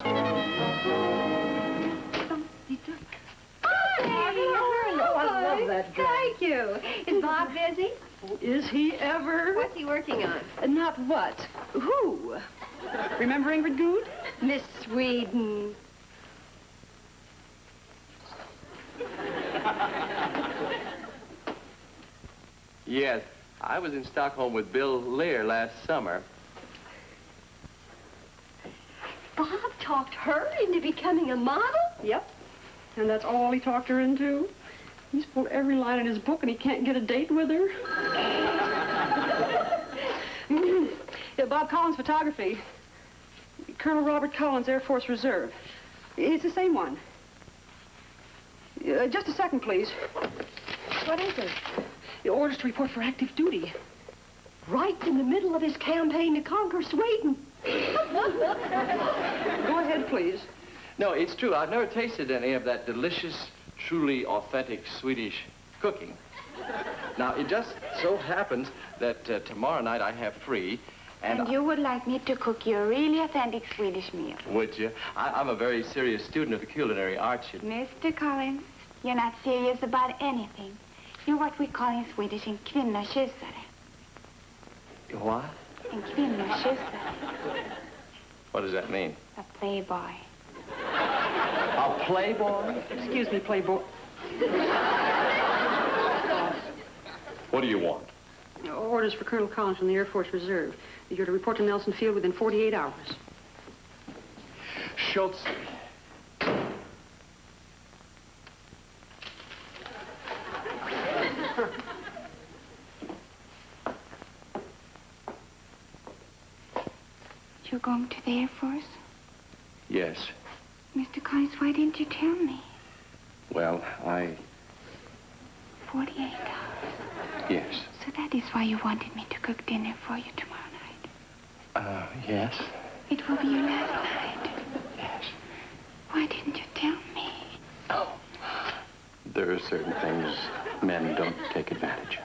Thank you. Is Bob busy? Is he ever? What's he working on? Not what. Who? Remember Ingrid Good? Miss Sweden. Yes, I was in Stockholm with Bill Lear last summer. Bob talked her into becoming a model? Yep. And that's all he talked her into? He's pulled every line in his book and he can't get a date with her. Yeah, Bob Collins Photography. Colonel Robert Collins, Air Force Reserve. It's the same one. Just a second, please. What is it? The orders to report for active duty. Right in the middle of his campaign to conquer Sweden. Go ahead, please. No, it's true. I've never tasted any of that delicious, truly authentic Swedish cooking. Now, it just so happens that tomorrow night I have free, and you would like me to cook you a really authentic Swedish meal. Would you? I'm a very serious student of the culinary arts. Mr. Collins, you're not serious about anything. You're what we call in Swedish en kvinnokyssare. What? En kvinnokyssare. What does that mean? A playboy. A playboy? Excuse me, playboy. What do you want? Orders for Colonel Collins from the Air Force Reserve. You're to report to Nelson Field within 48 hours. Schultz. You're going to the Air Force? Yes. Mr. Collins, why didn't you tell me? Well, 48 hours. Yes. So that is why you wanted me to cook dinner for you tomorrow night? Yes. It will be your last night. Yes. Why didn't you tell me? Oh. There are certain things men don't take advantage of.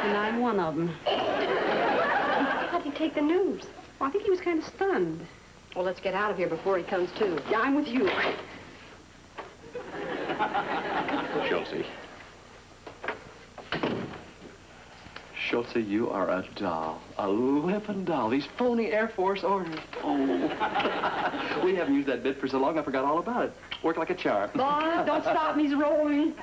And I'm one of them. How'd he take the news? Well, I think he was kind of stunned. Well, let's get out of here before he comes to. Yeah, I'm with you. Schultze. Schultze, you are a doll. A living doll. These phony Air Force orders. Oh. We haven't used that bit for so long, I forgot all about it. Worked like a charm. Bob, don't stop me. He's rolling.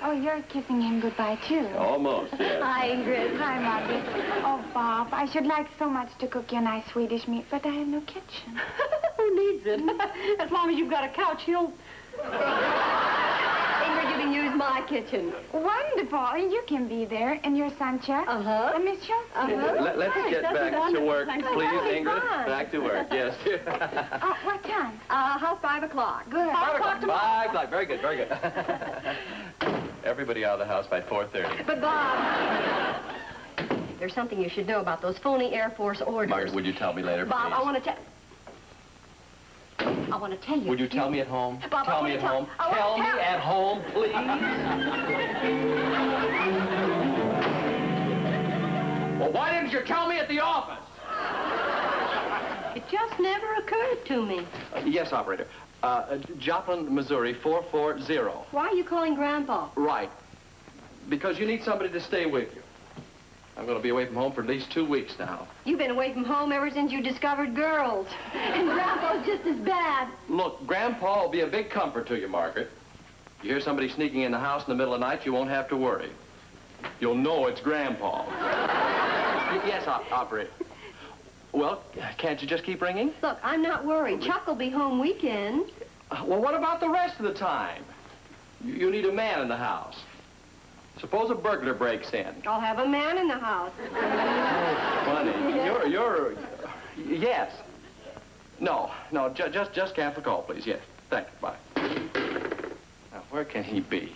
Oh, you're kissing him goodbye, too. Almost, yes. Hi, Ingrid. Hi, Margaret. Oh, Bob, I should like so much to cook you a nice Swedish meat, but I have no kitchen. Who needs it? As long as you've got a couch, he'll... Ingrid, you can use my kitchen. Wonderful. You can be there in your sun chair. Uh-huh. Miss Schultz? Let's get back to work, please, Ingrid. fun. Back to work, yes. Oh, what time? How's 5 o'clock? Good. 5 o'clock tomorrow. 5 o'clock. Very good, very good. Everybody out of the house by 4:30. But, Bob, there's something you should know about those phony Air Force orders. Margaret, would you tell me later, Bob, please? I want to tell you. Would you tell me at home? Bob, tell me at home. Tell me at home, please. Well, why didn't you tell me at the office? It just never occurred to me. Yes, operator. Joplin, Missouri, 440. Why are you calling Grandpa? Right. Because you need somebody to stay with you. I'm going to be away from home for at least 2 weeks now. You've been away from home ever since you discovered girls. And Grandpa's just as bad. Look, Grandpa will be a big comfort to you, Margaret. You hear somebody sneaking in the house in the middle of the night, you won't have to worry. You'll know it's Grandpa. Yes, operator. Well, can't you just keep ringing? Look, I'm not worried. Chuck will be home weekend. Well, what about the rest of the time? You need a man in the house. Suppose a burglar breaks in. I'll have a man in the house. Funny. Yes. No, just cancel the call, please. Yes. Thank you. Bye. Now, where can he be?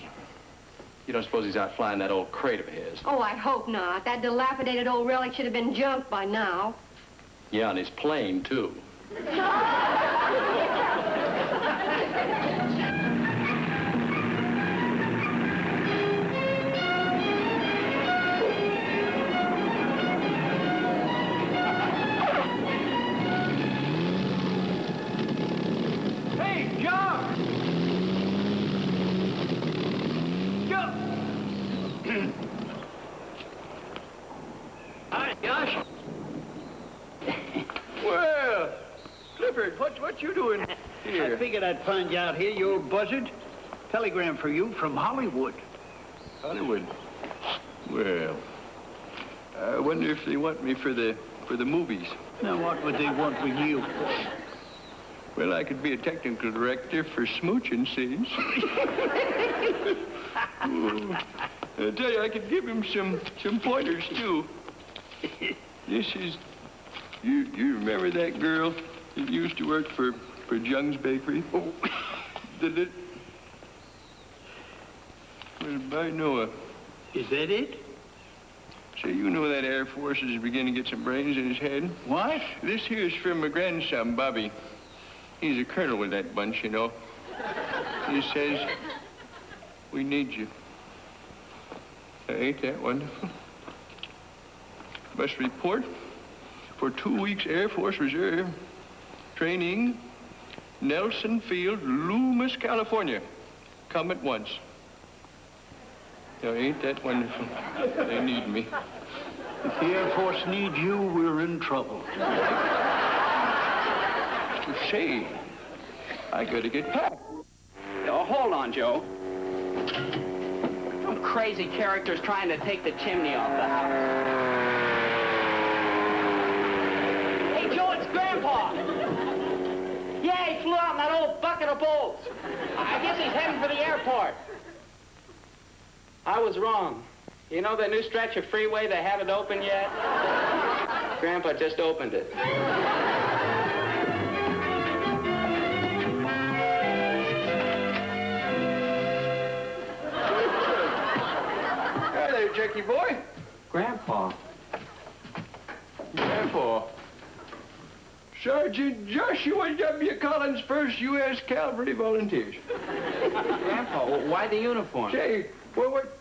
You don't suppose he's out flying that old crate of his? Oh, I hope not. That dilapidated old relic should have been junked by now. Yeah, on his plane, too. Joe! Joe! Hi, Josh. Well, Clifford, what you doing here? I figured I'd find you out here, you old buzzard. Telegram for you from Hollywood. Hollywood. Well, I wonder if they want me for the movies. Now, what would they want with you? Well, I could be a technical director for smooching scenes. Oh, I tell you, I could give him some pointers, too. This is... You remember that girl that used to work for Jung's Bakery? Oh, did it? Well, by Noah. Is that it? Say, you know that Air Force is beginning to get some brains in his head? What? This here's from my grandson, Bobby. He's a colonel with that bunch, you know. He says, we need you. Ain't that wonderful? Must report for 2 weeks Air Force Reserve training, Nelson Field, Loomis, California. Come at once. Now, ain't that wonderful? They need me. If the Air Force needs you, we're in trouble. Say, I gotta get packed. Oh, hold on, Joe. Some crazy character's trying to take the chimney off the house. Hey, Joe, it's Grandpa. Yeah, he flew out in that old bucket of bolts. I guess he's heading for the airport. I was wrong. You know the new stretch of freeway they haven't opened yet? Grandpa just opened it. Hi there, Jackie boy. Grandpa. Grandpa. Sergeant Joshua W. Collins, 1st U.S. Cavalry Volunteers. Grandpa, why the uniform? Say, what?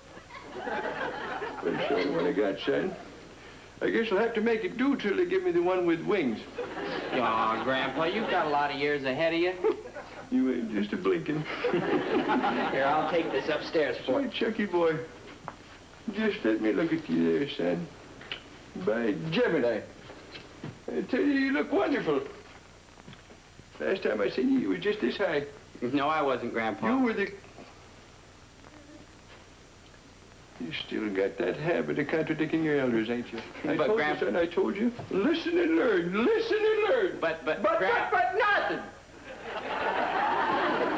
Well, show you what I got, son. I guess I'll have to make it do till they give me the one with wings. Aw, Grandpa, you've got a lot of years ahead of you. You ain't just a blinking. Here, I'll take this upstairs for you. Say, Chucky boy, just let me look at you there, son. By Gemini. I tell you, you look wonderful. Last time I seen you, you were just this high. No, I wasn't, Grandpa. You were the... You still got that habit of contradicting your elders, ain't you? I But, told Grandpa... you, son, I told you. Listen and learn. Listen and learn. But nothing.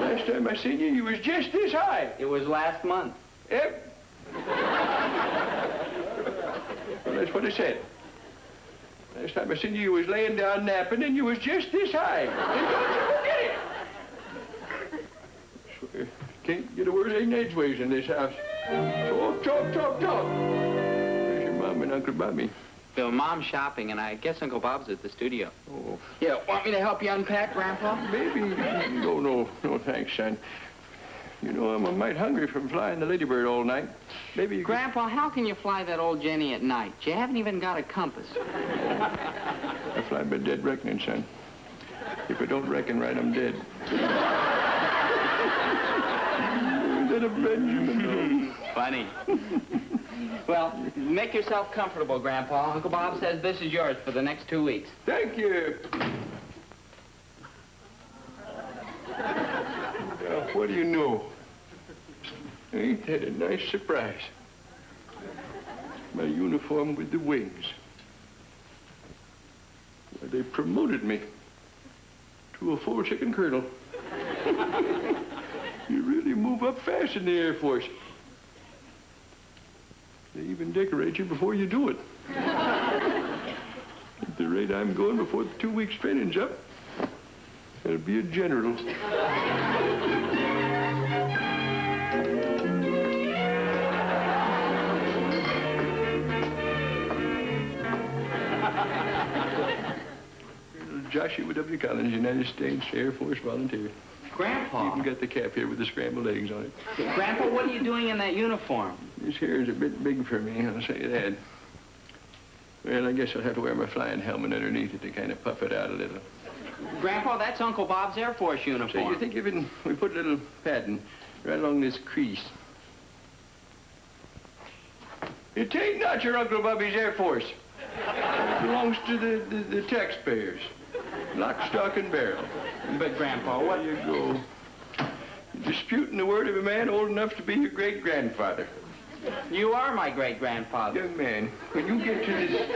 Last time I seen you, you was just this high. It was last month. Yep. Well, that's what I said. Last time I seen you, you was laying down napping, and you was just this high. And don't you forget it. Swear, can't get a word ain't edgeways in this house. Talk. Where's your mom and Uncle Bobby? Bill, Mom's shopping, and I guess Uncle Bob's at the studio. Oh. Yeah, want me to help you unpack, Grandpa? Maybe. No, thanks, son. You know, I'm a mite hungry from flying the Ladybird all night. Maybe you Grandpa, how can you fly that old Jenny at night? You haven't even got a compass. I fly by dead reckoning, son. If I don't reckon right, I'm dead. Is that a Benjamin? Funny. Well, make yourself comfortable, Grandpa. Uncle Bob says this is yours for the next 2 weeks. Thank you. Now, what do you know? Ain't that a nice surprise? My uniform with the wings. Well, they promoted me to a full chicken colonel. You really move up fast in the Air Force. They even decorate you before you do it. At the rate I'm going before the 2 weeks training's up, I'll be a general. Joshua W. Collins, United States Air Force volunteer. Grandpa. You can get the cap here with the scrambled eggs on it. Grandpa, what are you doing in that uniform? This here is a bit big for me, I'll say that. Well, I guess I'll have to wear my flying helmet underneath it to kind of puff it out a little. Grandpa, that's Uncle Bob's Air Force Say, uniform. you think if we put a little padding right along this crease? It ain't not your Uncle Bobby's Air Force. It belongs to the taxpayers. Lock, stock, and barrel. But, Grandpa, what... There you go. You're disputing the word of a man old enough to be your great-grandfather. You are my great-grandfather. Young man, when you get to this...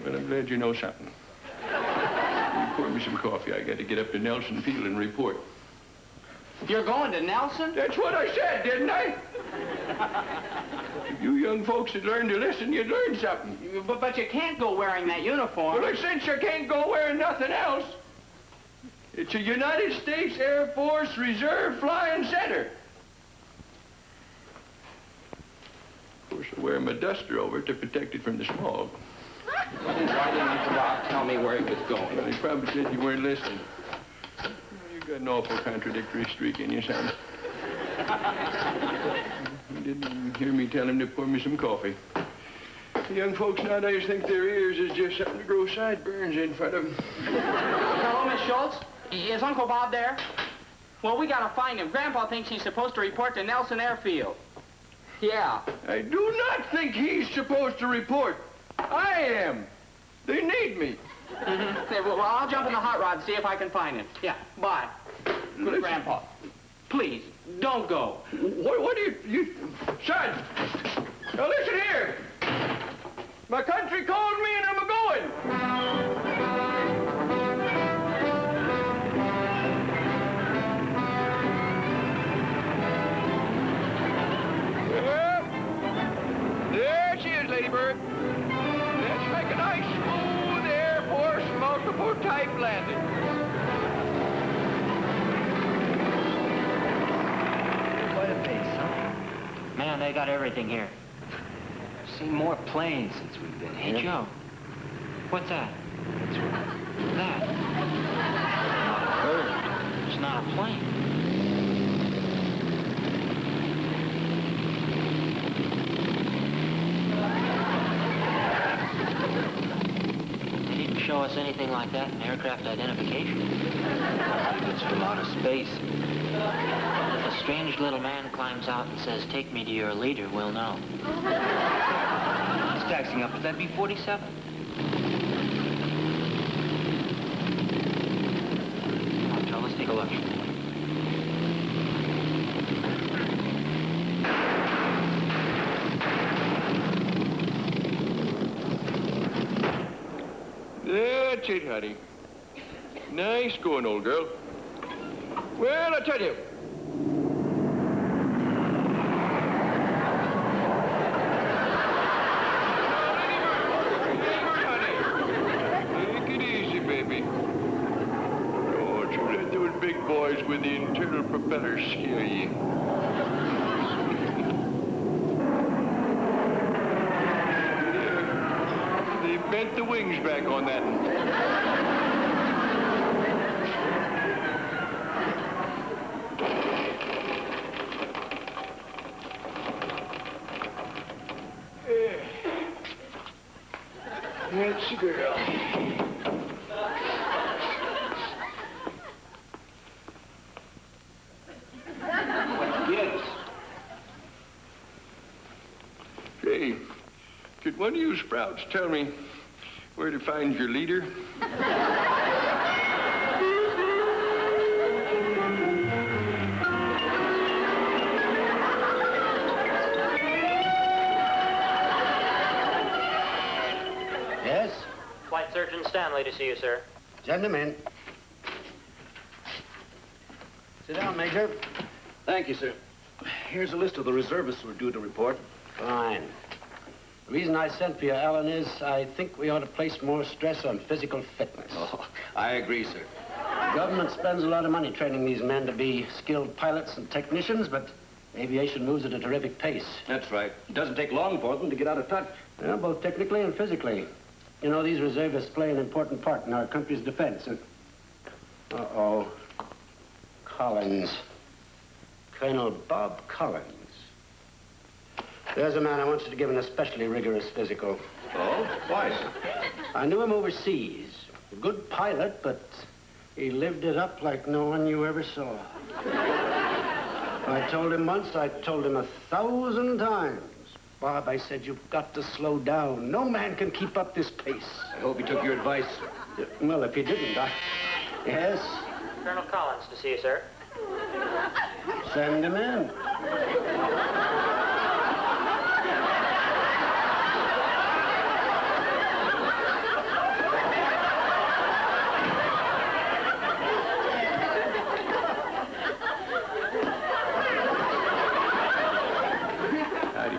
Well, I'm glad you know something. You pour me some coffee. I got to get up to Nelson Field and report. You're going to Nelson? That's what I said, didn't I? If you young folks had learned to listen, you'd learn something. But you can't go wearing that uniform. Well, since you can't go wearing nothing else, it's a United States Air Force Reserve Flying Center. Of course, I wear my duster over it to protect it from the smog. Why didn't Uncle Bob tell me where he was going? Well, he probably said you weren't listening. You got an awful contradictory streak in you, son. You didn't even hear me tell him to pour me some coffee. The young folks nowadays think their ears is just something to grow sideburns in front of them. Hello, Miss Schultz. Is Uncle Bob there? Well, we gotta find him. Grandpa thinks he's supposed to report to Nelson Airfield. Yeah. I do not think he's supposed to report. I am. They need me. Mm-hmm. Well, I'll jump in the hot rod and see if I can find him. Yeah, bye. Listen. Grandpa, please, don't go. What do you... Son! Now listen here. My country called me and I'm a-going. There she is, Lady Bird. Let's make a nice, smooth Air Force multiple type landing. Quite a pace, huh? Man, they got everything here. I've seen more planes since we've been here. Hey, Joe. What's that? That. Not a bird. It's not a plane. They didn't show us anything like that in aircraft identification. It's from outer space. If a strange little man climbs out and says, "Take me to your leader," we'll know. He's taxing up. Would that be 47? Come on, Joe, let's take a look. That's it, honey. Nice going, old girl. Well, I tell you. Take it easy, baby. Don't you let those big boys with the internal propellers scare you. They bent the wings back on that one. That's the girl. Yes. Hey, could one of you sprouts tell me where to find your leader? Yes? Flight Surgeon Stanley to see you, sir. Send him in. Sit down, Major. Thank you, sir. Here's a list of the reservists who are due to report. Fine. The reason I sent for you, Alan, is I think we ought to place more stress on physical fitness. Oh, I agree, sir. The government spends a lot of money training these men to be skilled pilots and technicians, but aviation moves at a terrific pace. That's right. It doesn't take long for them to get out of touch. Well, both technically and physically. You know, these reservists play an important part in our country's defense. Uh-oh. Collins. Colonel Bob Collins. There's a man I want you to give an especially rigorous physical. Oh? Why, sir? I knew him overseas. A good pilot, but he lived it up like no one you ever saw. I told him once, I told him 1,000 times. Bob, I said, you've got to slow down. No man can keep up this pace. I hope he took your advice. Well, if he didn't, Yes? Colonel Collins to see you, sir. Send him in. Howdy.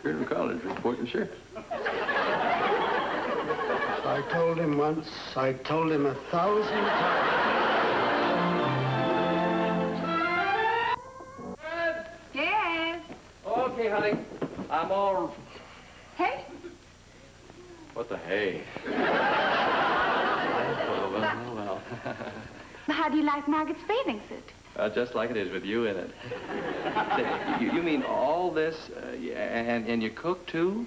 Colonel Collins reporting, sir. I told him once, I told him 1,000 times. Yes. Okay, honey. I'm all... Hey? What the hey? well. How do you like Margaret's bathing suit? Just like it is with you in it. You mean all this, and you cook, too?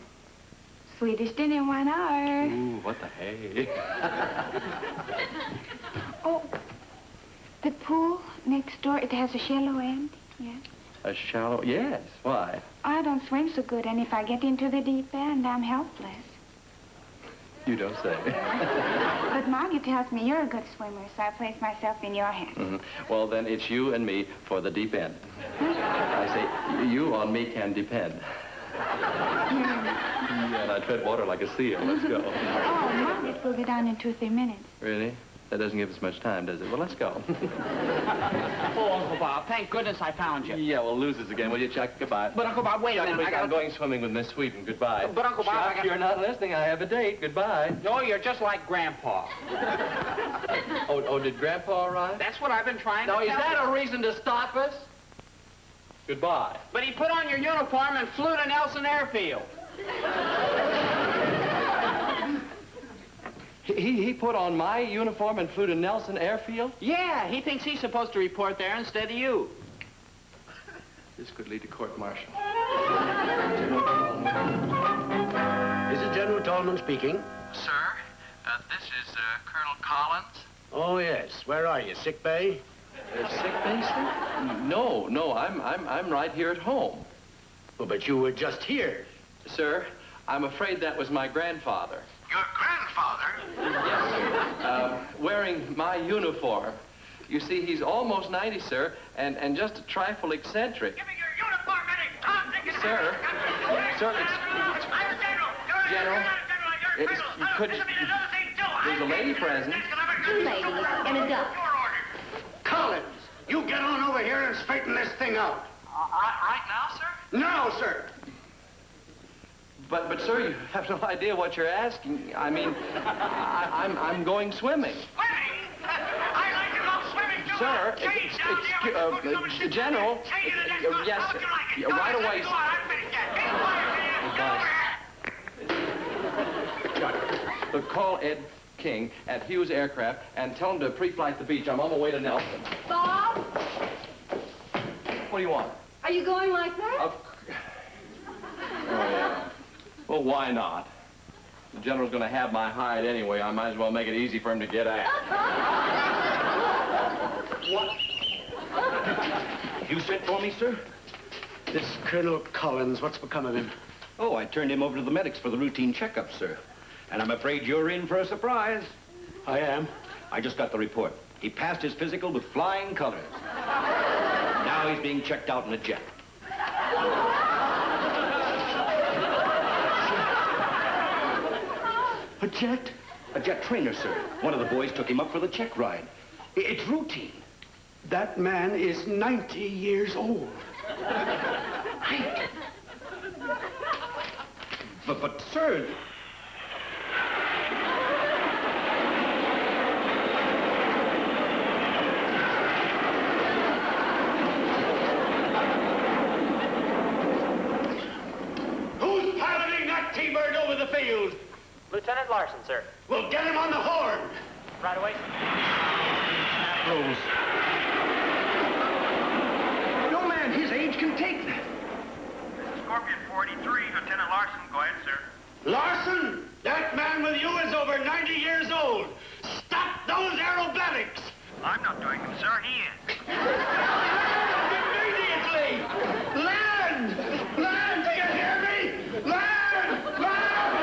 Swedish dinner in 1 hour. Ooh, what the hey? Oh, the pool next door, it has a shallow end. Yeah. A shallow... Yes, why? I don't swim so good, and if I get into the deep end, I'm helpless. You don't say. But Margaret tells me you're a good swimmer, so I place myself in your hands. Mm-hmm. Well, then it's you and me for the deep end. I say, you on me can depend. Yeah, and I tread water like a seal. Let's go. Oh, Margaret will be down in 2 or 3 minutes. Really? That doesn't give us much time, does it? Well, let's go. Oh, Uncle Bob, thank goodness I found you. Yeah, well, losers again, will you, Chuck? Goodbye. But, Uncle Bob, wait a minute. I'm going swimming with Miss Sweeten. Goodbye. But, Uncle Bob, Chuck, you're not listening. I have a date. Goodbye. No, you're just like Grandpa. Oh, did Grandpa arrive? That's what I've been trying to Now, tell is that you. a reason to stop us? Goodbye. But he put on your uniform and flew to Nelson Airfield. He put on my uniform and flew to Nelson Airfield? Yeah, he thinks he's supposed to report there instead of you. This could lead to court-martial. This is General Tallman speaking. Sir, this is Colonel Collins. Oh, yes. Where are you? Sick bay? Sick bay, sir? No, I'm right here at home. Oh, but you were just here. Sir, I'm afraid that was my grandfather. Your grandfather? Yes, sir. Wearing my uniform. You see, he's almost 90, sir, and just a trifle eccentric. Give me your uniform, Sir, General, there's a lady present. 2 ladies and a duck. Collins, you get on over here and straighten this thing out. Right now, sir? No, sir. But, sir, you have no idea what you're asking. I mean, I'm going swimming. Swimming? I like to go swimming, too. Sir, General, yes, right away. But call Ed King at Hughes Aircraft and tell him to pre-flight the beach. I'm on my way to Nelson. Bob, What do you want? are you going like that? Oh, yeah. Well, why not? The general's going to have my hide anyway. I might as well make it easy for him to get at. What? You sent for me, sir? This Colonel Collins, what's become of him? Oh, I turned him over to the medics for the routine checkup, sir. And I'm afraid you're in for a surprise. I am. I just got the report. He passed his physical with flying colors. Now he's being checked out in a jet. A jet? A jet trainer, sir. One of the boys took him up for the check ride. It's routine. That man is 90 years old. But, sir... Who's piloting that T-bird over the field? Lieutenant Larson, sir. We'll get him on the horn. Right away. No man his age can take that. Scorpion 483, Lieutenant Larson. Go ahead, sir. Larson, that man with you is over 90 years old. Stop those aerobatics! I'm not doing them, sir. He is. Immediately! Land! Land! Do you hear me? Land! Land!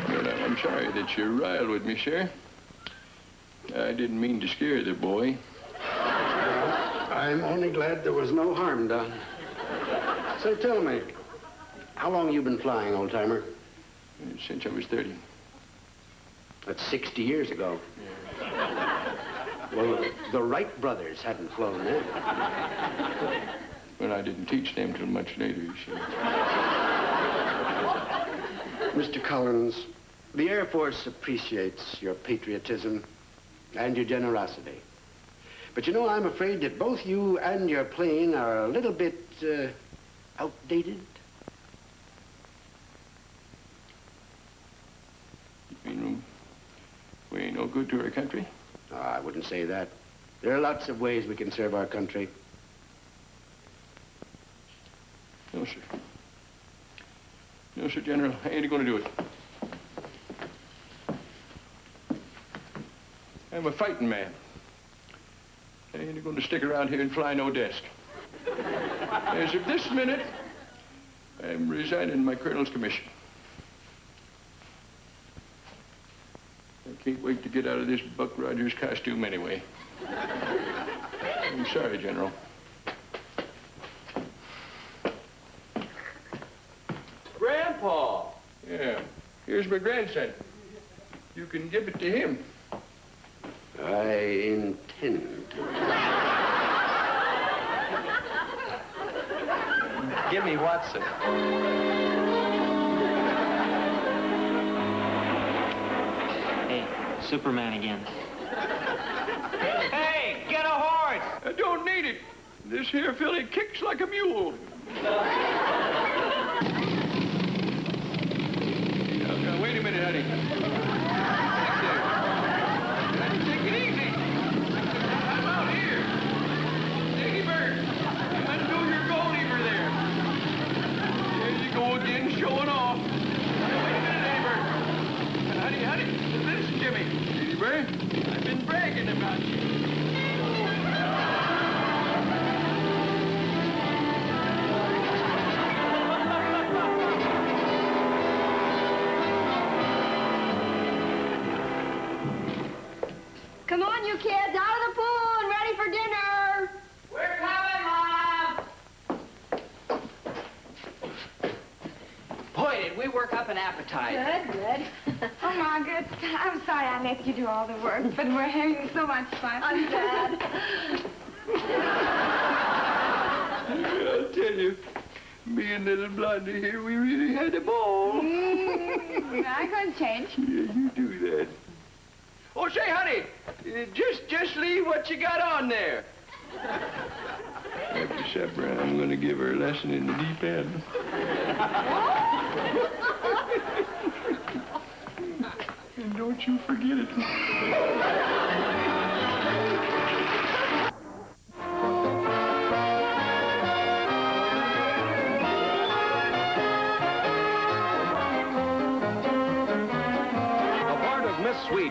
Well, I'm sorry that you're riled with me, sir. I didn't mean to scare the boy. I'm only glad there was no harm done. So tell me, how long you been flying, old-timer? Since I was 30. That's 60 years ago. Well, the Wright brothers hadn't flown then. Well, I didn't teach them till much later, you see. Mr. Collins, the Air Force appreciates your patriotism and your generosity. But you know, I'm afraid that both you and your plane are a little bit, outdated. You mean we ain't no good to our country? Oh, I wouldn't say that. There are lots of ways we can serve our country. No, sir. No, sir, General. I ain't gonna do it. I'm a fighting man. I ain't gonna stick around here and fly no desk. As of this minute, I'm resigning my colonel's commission. I can't wait to get out of this Buck Rogers costume anyway. I'm sorry, General. Grandpa! Yeah, here's my grandson. You can give it to him. I intend to. Give me Watson. Hey, Superman again. Hey, get a horse! I don't need it. This here filly kicks like a mule. Now, wait a minute, honey. Take it easy. I'm out here. Lady Bird, undo your gold lever there. There you go again, showing off. Now, wait a minute, Lady Bird. Honey, listen to me. Lady Bird, I've been bragging about you. Come on, you kids, out of the pool and ready for dinner. We're coming, Mom! Boy, did we work up an appetite. Good. Oh, Margaret, I'm sorry I let you do all the work, but we're having so much fun. I'm glad. I'll tell you, me and little Blondie here, we really had a ball. I'm going to change. Yeah, you do that. Oh, say, honey, just leave what you got on there. After supper, I'm going to give her a lesson in the deep end. And don't you forget it. Miss Sweet